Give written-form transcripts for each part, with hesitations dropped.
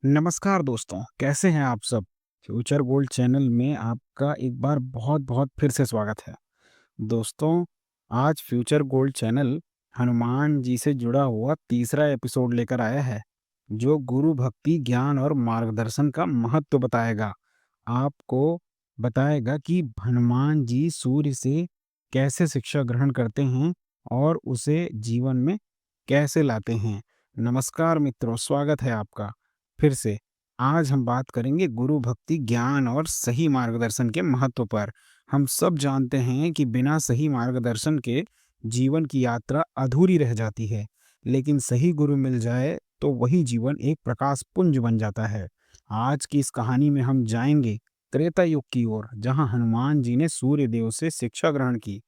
नमस्कार दोस्तों, कैसे हैं आप सब? फ्यूचर गोल्ड चैनल में आपका एक बार बहुत-बहुत फिर से स्वागत है। दोस्तों, आज future gold channel Hanuman ji से जुड़ा हुआ तीसरा एपिसोड लेकर आया है, जो गुरु भक्ति, ज्ञान और मार्गदर्शन का महत्व बताएगा। आपको बताएगा कि हनुमान जी सूर्य से कैसे शिक्षा ग्रहण करते हैं और उसे जीवन में कैसे लाते हैं। नमस्कार मित्रों, स्वागत है आपका फिर से। आज हम बात करेंगे गुरु भक्ति, ज्ञान और सही मार्गदर्शन के महत्व पर। हम सब जानते हैं कि बिना सही मार्गदर्शन के जीवन की यात्रा अधूरी रह जाती है, लेकिन सही गुरु मिल जाए तो वही जीवन एक प्रकाश पुंज बन जाता है। आज की इस कहानी में हम जाएंगे त्रेता युग की ओर, जहां हनुमान जी ने सूर्य देव से शिक्षा ग्रहण की।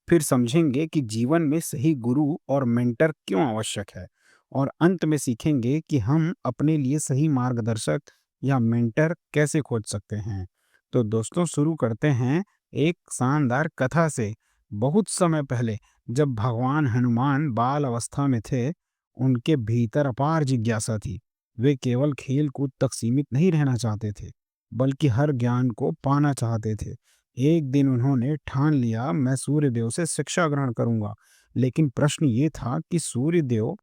फिर समझेंगे कि जीवन में सही गुरु और मेंटर क्यों आवश्यक है, और अंत में सीखेंगे कि हम अपने लिए सही मार्गदर्शक या मेंटर कैसे खोज सकते हैं। तो दोस्तों, शुरू करते हैं एक शानदार कथा से। बहुत समय पहले, जब भगवान हनुमान बाल अवस्था में थे, उनके भीतर अपार जिज्ञासा थी। वे केवल खेल कूद तक सीमित नहीं रहना चाहते थे, बल्कि हर ज्ञान को पाना चाहते थे। एक दिन उन्होंने ठान लिया, मैं सूर्यदेव से शिक्षा ग्रहण करूंगा। लेकिन प्रश्न ये था कि सूर्यदेव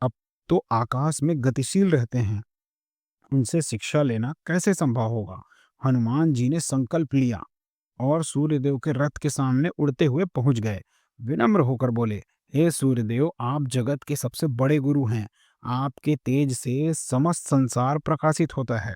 अब तो आकाश में गतिशील रहते हैं, उनसे शिक्षा लेना कैसे संभव होगा। हनुमान जी ने संकल्प लिया और सूर्यदेव के रथ के सामने उड़ते हुए पहुंच गए। विनम्र होकर बोले, हे सूर्यदेव, आप जगत के सबसे बड़े गुरु हैं। आपके तेज से समस्त संसार प्रकाशित होता है।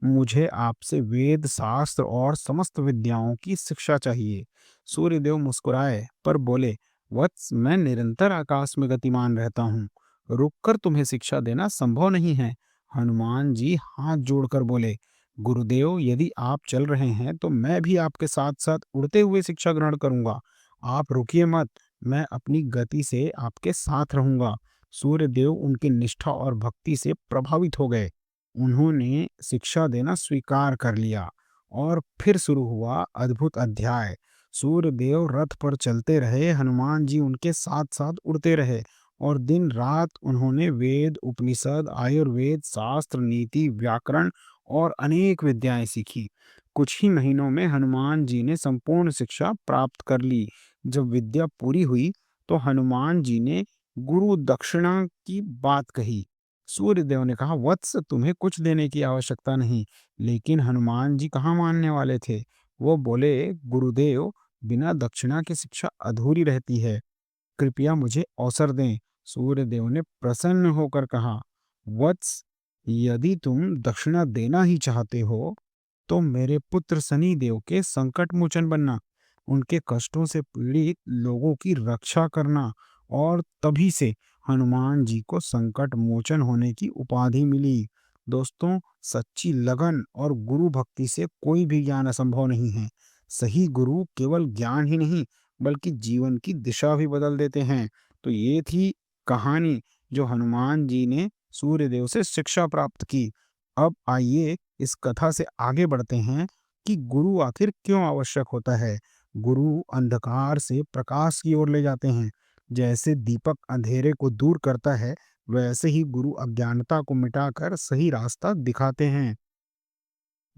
मुझे आपसे वेद, शास्त्र और समस्त विद्याओं की शिक्षा चाहिए। सूर्यदेव मुस्कुराए पर बोले, वत्स, मैं निरंतर आकाश में गतिमान रहता हूँ। रुककर तुम्हें शिक्षा देना संभव नहीं है। हनुमान जी हाथ जोड़कर बोले, गुरुदेव, यदि आप चल रहे हैं तो मैं भी आपके साथ साथ उड़ते हुए शिक्षा ग्रहण करूंगा। आप रुकिए मत, मैं अपनी गति से आपके साथ रहूंगा। सूर्यदेव उनकी निष्ठा और भक्ति से प्रभावित हो गए। उन्होंने शिक्षा देना स्वीकार कर लिया और फिर शुरू हुआ अद्भुत अध्याय। सूर्यदेव रथ पर चलते रहे, हनुमान जी उनके साथ साथ उड़ते रहे, और दिन रात उन्होंने वेद, उपनिषद, आयुर्वेद, शास्त्र, नीति, व्याकरण और अनेक विद्याएं सीखी। कुछ ही महीनों में हनुमान जी ने संपूर्ण शिक्षा प्राप्त कर ली। जब विद्या पूरी हुई तो हनुमान जी ने गुरु दक्षिणा की बात कही। सूर्यदेव ने कहा, वत्स, तुम्हें कुछ देने की आवश्यकता नहीं। लेकिन हनुमान जी कहाँ मानने वाले थे। वो बोले, गुरुदेव, बिना दक्षिणा की शिक्षा अधूरी रहती है। कृपया मुझे अवसर दें। सूर्यदेव ने प्रसन्न होकर कहा, वत्स, यदि तुम दक्षिणा देना ही चाहते हो तो मेरे पुत्र शनि देव के संकट मोचन बनना, उनके कष्टों से पीड़ित लोगों की रक्षा करना। और तभी से हनुमान जी को संकट मोचन होने की उपाधि मिली। दोस्तों, सच्ची लगन और गुरु भक्ति से कोई भी ज्ञान असंभव नहीं है। सही गुरु केवल ज्ञान ही नहीं, बल्कि जीवन की दिशा भी बदल देते हैं। तो ये थी कहानी, जो हनुमान जी ने सूर्यदेव से शिक्षा प्राप्त की। अब आइए इस कथा से आगे बढ़ते हैं कि गुरु आखिर क्यों आवश्यक होता है। गुरु अंधकार से प्रकाश की ओर ले जाते हैं। जैसे दीपक अंधेरे को दूर करता है, वैसे ही गुरु अज्ञानता को मिटाकर सही रास्ता दिखाते हैं।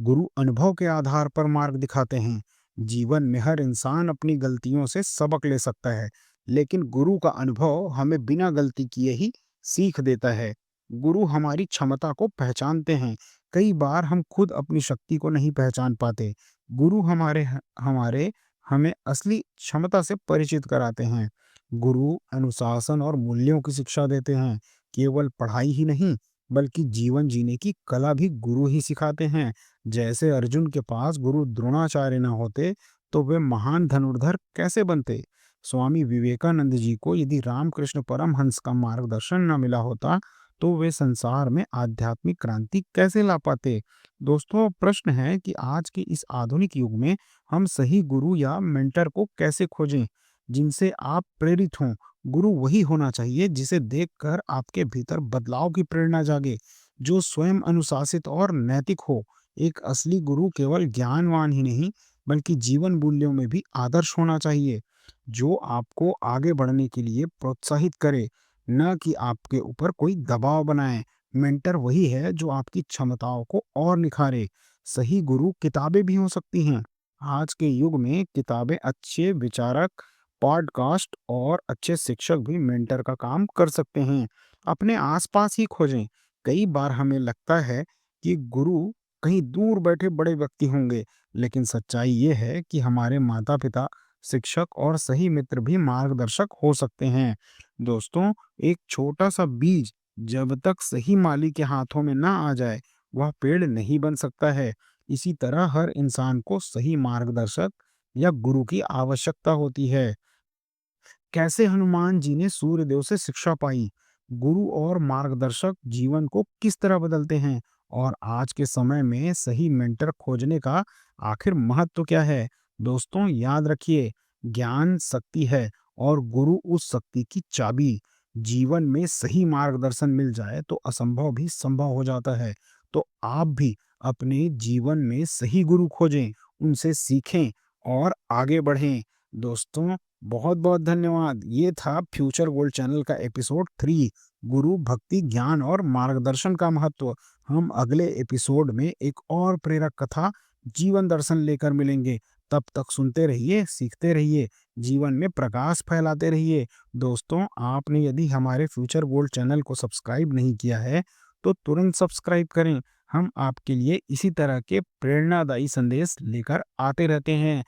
गुरु अनुभव के आधार पर मार्ग दिखाते हैं। जीवन में हर इंसान अपनी गलतियों से सबक ले सकता है, लेकिन गुरु का अनुभव हमें बिना गलती किए ही सीख देता है। गुरु हमारी क्षमता को पहचानते हैं। कई बार हम खुद अपनी शक्ति को नहीं पहचान पाते। गुरु हमारे हमारे हमें असली क्षमता से परिचित कराते हैं। गुरु अनुशासन और मूल्यों की शिक्षा देते हैं। केवल पढ़ाई ही नहीं, बल्कि जीवन जीने की कला भी गुरु ही सिखाते हैं। जैसे अर्जुन के पास गुरु द्रोणाचार्य न होते तो वे महान धनुर्धर कैसे बनते। स्वामी विवेकानंद जी को यदि रामकृष्ण परमहंस का मार्गदर्शन न मिला होता तो वे संसार में आध्यात्मिक क्रांति कैसे ला पाते। दोस्तों, प्रश्न है कि आज के इस आधुनिक युग में हम सही गुरु या मेंटर को कैसे खोजें, जिनसे आप प्रेरित हों। गुरु वही होना चाहिए जिसे देखकर आपके भीतर बदलाव की प्रेरणा जागे, जो स्वयं अनुशासित और नैतिक हो। एक असली गुरु केवल ज्ञानवान ही नहीं, बल्कि जीवन मूल्यों में भी आदर्श होना चाहिए, जो आपको आगे बढ़ने के लिए प्रोत्साहित करे, न कि आपके ऊपर कोई दबाव बनाए। मेंटर वही है जो आपकी क्षमताओं को और निखारे। सही गुरु किताबें भी हो सकती हैं। आज के युग में किताबें, अच्छे विचारक, पॉडकास्ट और अच्छे शिक्षक भी मेंटर का काम कर सकते हैं। अपने आसपास ही खोजें। कई बार हमें लगता है कि गुरु कहीं दूर बैठे बड़े व्यक्ति होंगे, लेकिन सच्चाई ये है कि हमारे माता-पिता, शिक्षक और सही मित्र भी मार्गदर्शक हो सकते हैं। दोस्तों, एक छोटा-सा बीज जब तक सही माली के हाथों में ना आ जाए, वह पेड़ नहीं बन सकता है। इसी तरह हर इंसान को सही मार्गदर्शक या गुरु की आवश्यकता होती है। कैसे हनुमान जी ने सूर्यदेव से शिक्षा पाई? गुरु और मार्गदर्शक जीवन को किस तरह बदलते हैं? और आज के समय में सही मेंटर खोजने का आखिर महत्व क्या है? दोस्तों, याद रखिए, ज्ञान शक्ति है और गुरु उस शक्ति की चाबी। जीवन में सही मार्गदर्शन मिल जाए तो असंभव भी संभव हो जाता है। तो आप भी अपने जीवन में सही गुरु खोजें, उनसे सीखें और आगे बढ़ें। दोस्तों, बहुत-बहुत धन्यवाद। ये था फ्यूचर गोल्ड चैनल का एपिसोड 3, गुरु, भक्ति, ज्ञान और मार्गदर्शन का महत्व। हम अगले एपिसोड में एक और प्रेरक कथा, जीवन दर्शन लेकर मिलेंगे। तब तक सुनते रहिए, सीखते रहिए, जीवन में प्रकाश फैलाते रहिए। दोस्तों, आपने यदि हमारे फ्यूचर गोल्ड चैनल को सब्सक्राइब नहीं किया है, तो तुरंत सब्सक्राइब करें। हम आपके लिए इसी तरह के प्रेरणादायी संदेश लेकर आते रहते हैं।